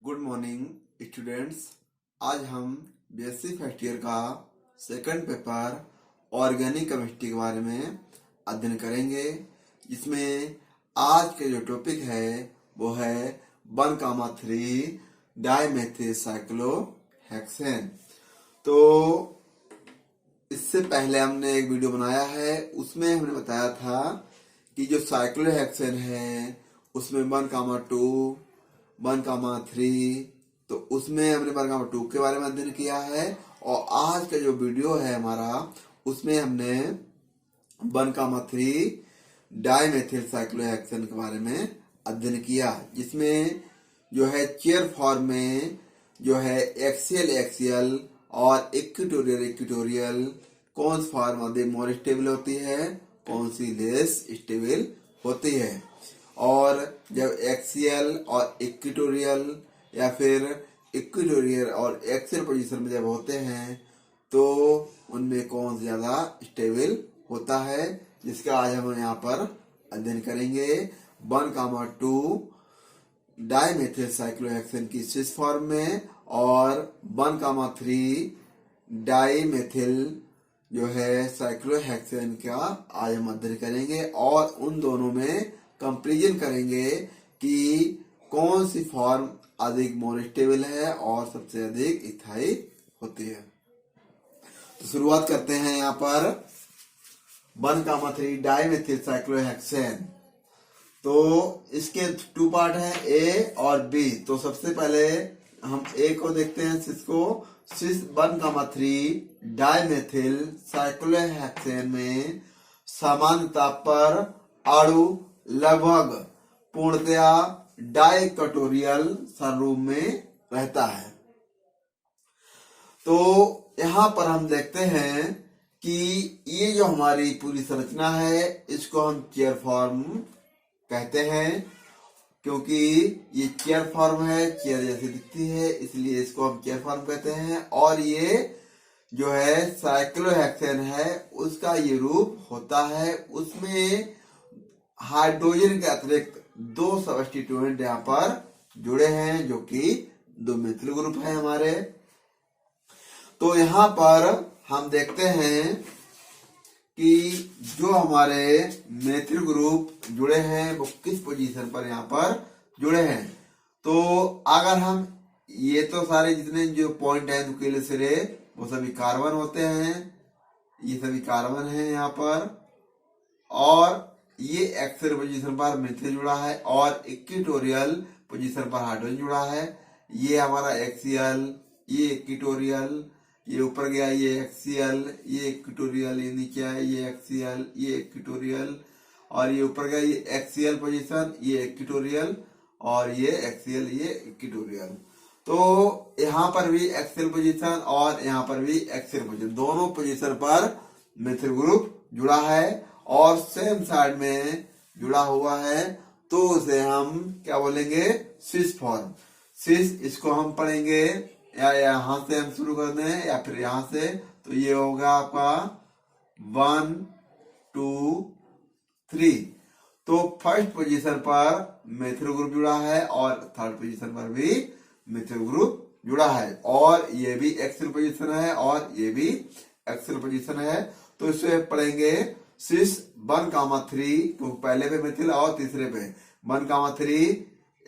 Good morning students. आज हम BSc first year का सेकंड पेपर ऑर्गेनिक केमिस्ट्री के बारे में अध्ययन करेंगे। इसमें आज के जो टॉपिक है वो है 1,3 डाइमेथिल साइक्लोहेक्सेन। तो इससे पहले हमने एक वीडियो बनाया है, उसमें हमने बताया था कि जो साइक्लोहेक्सेन है उसमें 1,2 1,3, तो उसमें हमने 1,2 के बारे में अध्ययन किया है। और आज का जो वीडियो है हमारा उसमें हमने 1,3 डाइमेथिल साइक्लोहेक्सेन के बारे में अध्ययन किया, जिसमें जो है चेयर फॉर्म में जो है एक्सियल और इक्वेटोरियल कौन सी फॉर्म अधिक मोर स्टेबल होती है, कौन सी लेस स्टेबल होती है। और जब एक्सियल और इक्वेटोरियल या फिर इक्वेटोरियल और एक्सियल पोजीशन में जब होते हैं तो उनमें कौन ज्यादा स्टेबल होता है, जिसका आज हम यहाँ पर अध्ययन करेंगे। 1,2 डाइमेथिल साइक्लोहेक्सेन की सिस फॉर्म में और 1,3 डाइमेथिल जो है साइक्लोहेक्सेन का आज हम अध्ययन करेंगे और उन दोनों में कंपैरिजन करेंगे कि कौन सी फॉर्म अधिक मोर स्टेबल है और सबसे अधिक स्थायी होती है। तो शुरुआत करते हैं यहाँ पर 1,3 डाइमेथिल साइक्लोहेक्सेन। तो इसके 2 पार्ट हैं, ए और बी। तो सबसे पहले हम ए को देखते हैं, सिस 1,3 डाइमेथिल साइक्लोहेक्सेन में सामान्य ताप पर अणु लगभग पूर्णतया डाइक्वेटोरियल स्वरूप में रहता है। तो यहाँ पर हम देखते हैं कि ये जो हमारी पूरी संरचना है इसको हम चेयर फॉर्म कहते हैं, क्योंकि ये चेयर फॉर्म है, चेयर जैसी दिखती है, इसलिए इसको हम चेयर फॉर्म कहते हैं। और ये जो है साइक्लोहेक्सेन है उसका ये रूप होता है। उसमें हाइड्रोजन के अतिरिक्त 2 सब्स्टिट्यूएंट यहाँ पर जुड़े हैं जो कि 2 मिथिल ग्रुप है हमारे। तो यहाँ पर हम देखते हैं कि जो हमारे मिथिल ग्रुप जुड़े हैं वो किस पोजीशन पर यहाँ पर जुड़े हैं। तो अगर हम ये तो सारे जितने जो पॉइंट है नुकीले सिरे वो सभी कार्बन होते हैं, ये सभी कार्बन है यहाँ पर। और ये एक्सियल पोजीशन पर मिथिल जुड़ा है और इक्वेटोरियल पोजीशन पर हाइड्रोजन जुड़ा है। ये हमारा एक्सियल, ये इक्वेटोरियल, ये ऊपर गया, ये एक्सियल, ये इक्वेटोरियल, ये नीचे आया, ये एक्सियल, ये इक्वेटोरियल, और ये ऊपर गया, ये एक्सियल पोजीशन, ये इक्वेटोरियल, और ये एक्सियल, ये इक्वेटोरियल। तो यहाँ पर भी एक्सियल पोजीशन और यहाँ पर भी एक्सियल पोजीशन, दोनों पोजीशन पर मिथिल ग्रुप जुड़ा है और सेम साइड में जुड़ा हुआ है, तो उसे हम क्या बोलेंगे, सिस फॉर्म। सिस इसको हम पढ़ेंगे या यहां से हम शुरू कर दें या फिर यहां से, तो ये होगा आपका 1 2 3। तो फर्स्ट पोजीशन पर मिथिल ग्रुप जुड़ा है और थर्ड पोजीशन पर भी मिथिल ग्रुप जुड़ा है, और ये भी एक्सियल पोजीशन है और ये भी एक्सियल पोजीशन है। तो इसे पढ़ेंगे सिस 1,3, तो पहले पे मिथिल और तीसरे पे 1,3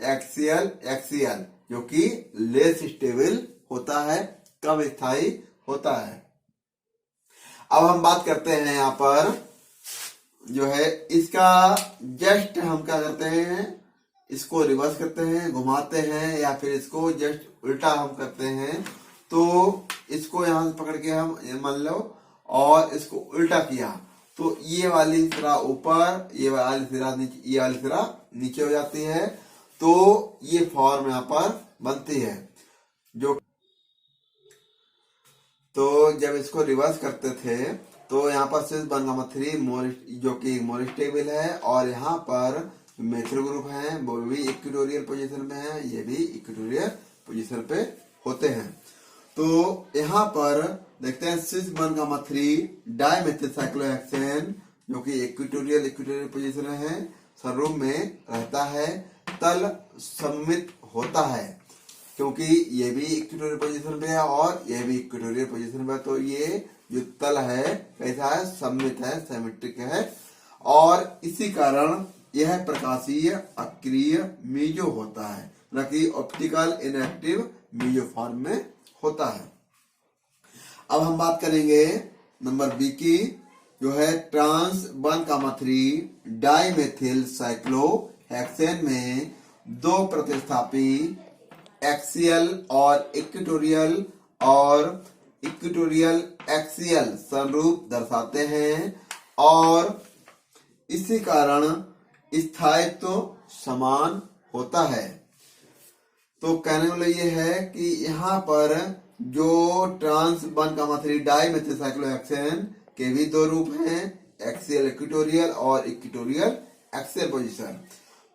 एक्सियल जो कि लेस स्टेबल होता है, कम स्थायी होता है। अब हम बात करते हैं यहाँ पर जो है इसका जस्ट हम क्या करते हैं, इसको रिवर्स करते हैं, घुमाते हैं, या फिर इसको जस्ट उल्टा हम करते हैं। तो इसको यहां से पकड़ के हम मान लो और इसको उल्टा किया तो ये वाली सिरा ऊपर, ये वाली सिरा नीचे, ये वाली सिरा नीचे हो जाती है। तो ये फॉर्म यहाँ पर बनती है। जो तो जब इसको रिवर्स करते थे तो यहाँ पर सिर्फ 1,3 जो कि मोर स्टेबल है, और यहाँ पर मिथिल ग्रुप है वो भी इक्वेटोरियल पोजीशन में है, ये भी इक्वेटोरियल पोजीशन पे होते हैं। तो यहाँ पर देखते हैं सिस 1,3 डाइमेथिल साइक्लोहेक्सेन जो कि इक्वेटोरियल पोजीशन है, स्वरूप में रहता है, तल सममित होता है। क्योंकि ये भी इक्वेटोरियल पोजीशन पे है और ये भी इक्वेटोरियल पोजीशन पे है, तो ये जो तल है कैसा है, सममित है, सिमेट्रिक है, और इसी कारण यह प्रकाशीय अक्रिय मीजो होता है, न कि ऑप्टिकल इनएक्टिव मीजो फॉर्म में होता है। अब हम बात करेंगे नंबर बी की, जो है ट्रांस 1,3 डाइमेथिल साइक्लोहेक्सेन में दो प्रतिस्थापी एक्सियल और इक्वेटोरियल एक्सियल संरूप दर्शाते हैं, और इसी कारण स्थायित्व समान होता है। तो कहने वाला ये है कि यहाँ पर जो ट्रांस 1,3 डाइमेथिल साइक्लोहेक्सेन के भी दो रूप हैं, एक्सियल इक्वेटोरियल और इक्वेटोरियल एक्सियल पोजीशन।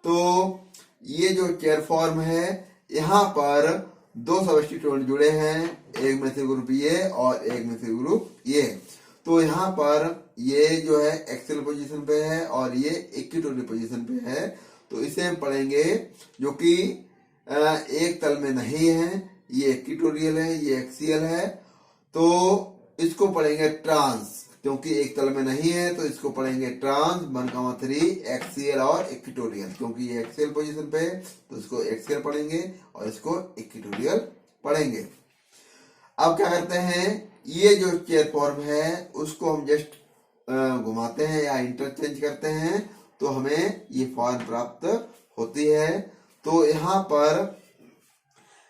तो ये जो चेयर फॉर्म है, यहाँ पर दो सबस्टिट्यूएंट जुड़े हैं, एक मिथिल ग्रुप ये और एक मिथिल ग्रुप ये। तो यहाँ पर ये जो है एक्सियल पोजीशन पे है और ये इक्वेटोरियल पोजीशन पे है, तो इसे हम पढ़ेंगे जो कि एक तल में नहीं है, ये इक्वेटोरियल है, ये एक्सियल है, तो इसको पढ़ेंगे ट्रांस, क्योंकि एक तल में नहीं है तो इसको पढ़ेंगे ट्रांस 1,3 एक्सियल और इक्वेटोरियल, क्योंकि ये एक्सियल पोजीशन पे है तो इसको एक्सियल पढ़ेंगे और इसको इक्वेटोरियल पढ़ेंगे। अब क्या करते हैं, ये जो चेयर फॉर्म है उसको हम जस्ट घुमाते हैं या इंटरचेंज करते हैं, तो हमें ये फॉर्म प्राप्त होती है। तो यहाँ पर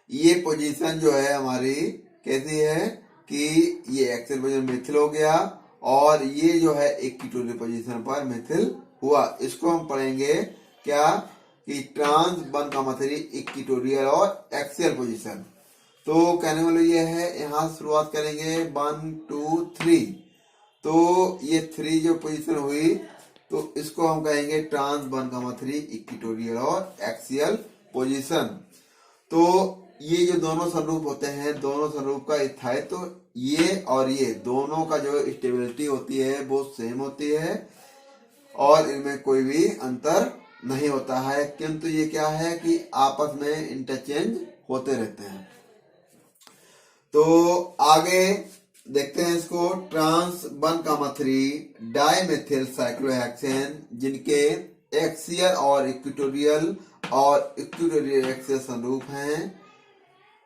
ये पोजीशन जो है हमारी कैसी है कि ये एक्सियल पोजीशन मिथिल हो गया और ये जो है इक्वेटोरियल पोजीशन पर मिथिल हुआ। इसको हम पढ़ेंगे क्या कि ट्रांस 1,3 इक्वेटोरियल और एक्सियल पोजीशन। तो कहने वाला ये है, यहाँ शुरुआत करेंगे 1 2 3, तो ये 3 जो पोजीशन हुई तो इसको हम कहेंगे ट्रांस 1,3 इक्वेटोरियल और एक्सियल पोजीशन। तो ये जो दोनों स्वरूप होते हैं, दोनों स्वरूप का स्थायित्व तो ये और ये दोनों का जो स्टेबिलिटी होती है वो सेम होती है और इनमें कोई भी अंतर नहीं होता है, किंतु ये क्या है कि आपस में इंटरचेंज होते रहते हैं। तो आगे देखते हैं इसको, ट्रांस 1,3 डाइमेथिल साइक्लोहेक्सेन जिनके एक्सियल और इक्वेटोरियल एक्सियल स्वरूप हैं,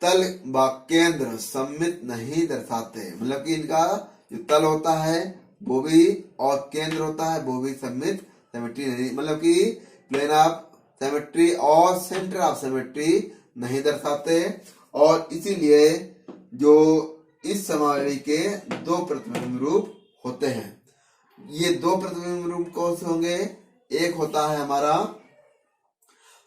तल व केंद्र सममित नहीं दर्शाते, मतलब कि इनका जो तल होता है वो भी और केंद्र होता है वो भी सममित सिमेट्री नहीं, मतलब कि प्लेन ऑफ सिमेट्री और सेंटर ऑफ सिमेट्री नहीं दर्शाते, और इसीलिए जो इस समावली के दो प्रतिबिंब रूप होते हैं। ये दो प्रतिबिंब रूप कौन से होंगे, एक होता है हमारा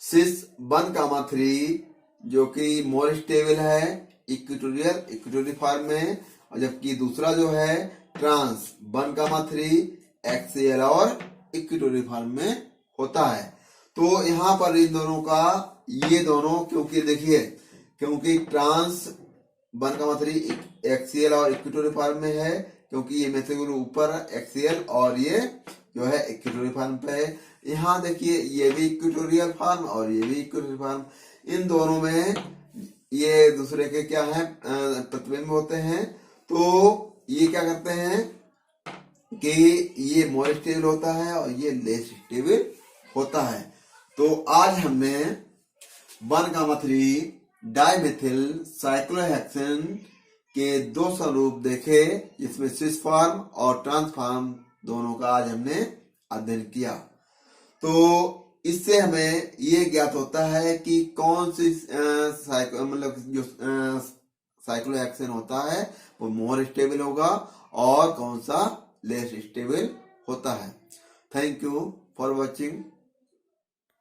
सिस 1,3 जो कि मोर स्टेबल है इक्वेटोरियल फॉर्म में, और जबकि दूसरा जो है ट्रांस 1,3 एक्सियल और इक्वेटोरियल फॉर्म में होता है। तो यहाँ पर इन दोनों का ये दोनों, क्योंकि देखिए क्योंकि ट्रांस 1,3 एक्सियल और इक्वेटोरियल फॉर्म में है, क्योंकि ये मिथिल ग्रुप ऊपर एक्सियल और ये जो है इक्वेटोरियल फॉर्म पे है। यहाँ देखिए ये भी इक्वेटोरियल फॉर्म और ये भी इक्वेटोरियल फॉर्म, इन दोनों में ये दूसरे के क्या है प्रतिबिंब होते हैं। तो ये क्या करते हैं कि ये मोर स्टेबल होता है और ये लेस स्टेबल होता है। तो आज हमने 1,3 डाइमेथिल साइक्लोहेक्सेन के दो स्वरूप देखे, जिसमें सिस फॉर्म और ट्रांस फॉर्म दोनों का आज हमने अध्ययन किया। तो इससे हमें ये ज्ञात होता है कि कौन सी मतलब जो साइक्लोहेक्सेन होता है वो मोर स्टेबल होगा और कौन सा लेस स्टेबल होता है। Thank you for watching.